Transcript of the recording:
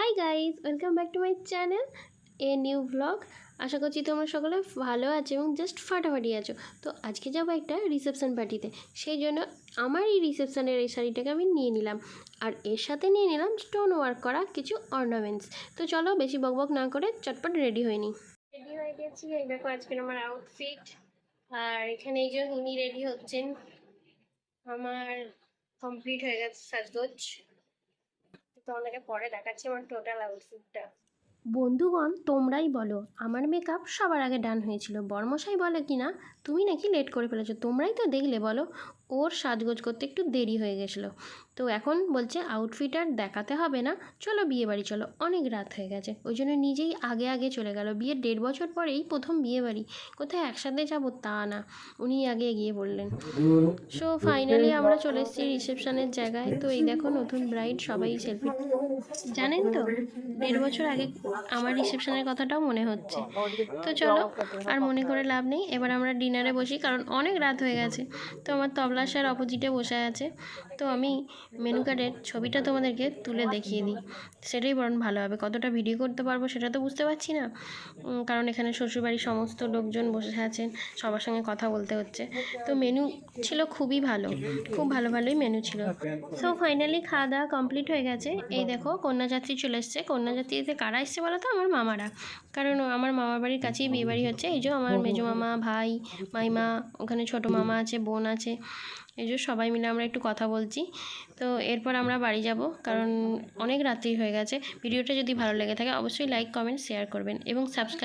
High guys, welcome back to my channel a new blog. আশা করছি তোমরা সকলে ভালো আছো এবং জাস্ট ফাটাফাটি আছো। তো আজকে যাবো একটা রিসেপশন পার্টিতে, সেই জন্য আমার এই রিসেপশনের এই শাড়িটাকে আমি নিয়ে নিলাম, আর এর সাথে নিয়ে নিলাম স্টোন ওয়ার্ক করা কিছু অর্নামেন্টস। তো চলো বেশি বকবক না করে চটপট রেডি হয়ে নিই। রেডি হয়ে গেছি, এই দেখো আজকের আমার আউটফিট। আর এখানে এই যে উনি রেডি হচ্ছেন, আমার কমপ্লিট হয়ে গেছে সাজগোজ। তো আপনাকে পরে দেখাচ্ছি আমার টোটাল আউটফিটটা। বন্ধুগণ, তোমরাই বলো আমার মেকআপ সবার আগে ডান হয়েছিল, বরমশাই বলে কি না তুমি নাকি লেট করে ফেলেছো, তোমরাই তো দেখলে বলো। ওর সাজগোজ করতে একটু দেরি হয়ে গেছিলো, তো এখন বলছে আউটফিট আর দেখাতে হবে না, চলো বিয়ে বাড়ি চলো, অনেক রাত হয়ে গেছে। ওই জন্য নিজেই আগে আগে চলে গেল। বিয়ের 1.5 বছর পরেই প্রথম বিয়ে বাড়ি, কোথায় একসাথে যাবো তা না, উনি আগে এগিয়ে পড়লেন। সো ফাইনালি আমরা চলে এসেছি রিসেপশনের জায়গায়। তো এই দেখো নতুন ব্রাইড, সবাই সেলফি। জানেন তো 1.5 বছর আগে আমার রিসেপশনের কথাটাও মনে হচ্ছে। তো চলো আর মনে করে লাভ নেই, এবার আমরা ডিনারে বসি, কারণ অনেক রাত হয়ে গেছে। তো আমার তবলা স্যার অপোজিটে বসে আছে, তো আমি মেনু কার্ডের ছবিটা তোমাদেরকে তুলে দেখিয়ে দিই, সেটাই বরং ভালো হবে। কতটা ভিডিও করতে পারবো সেটা তো বুঝতে পারছি না, কারণ এখানে শ্বশুরবাড়ির সমস্ত লোকজন বসে আছেন, সবার সঙ্গে কথা বলতে হচ্ছে। তো মেনু ছিল খুবই ভালো, খুব ভালোই মেনু ছিল। সো ফাইনালি খাওয়া দাওয়া কমপ্লিট হয়ে গেছে। এই দেখো কন্যাযাত্রী চলে এসছে। কন্যাযাত্রীতে কারা এসছে বলো তো? আমার মামারা, কারণ আমার মামার বাড়ির কাছেই বিয়ে বাড়ি হচ্ছে। এই যে আমার মেজো মামা, ভাই, মাইমা, ওখানে ছোট মামা আছে, বোন আছে, এই যে সবাই মিলে আমরা একটু কথা বলছি। তো এরপর আমরা বাড়ি যাব, কারণ অনেক রাত্রি হয়ে গেছে। ভিডিওটা যদি ভালো লেগে থাকে অবশ্যই লাইক, কমেন্ট, শেয়ার করবেন এবং সাবস্ক্রাইব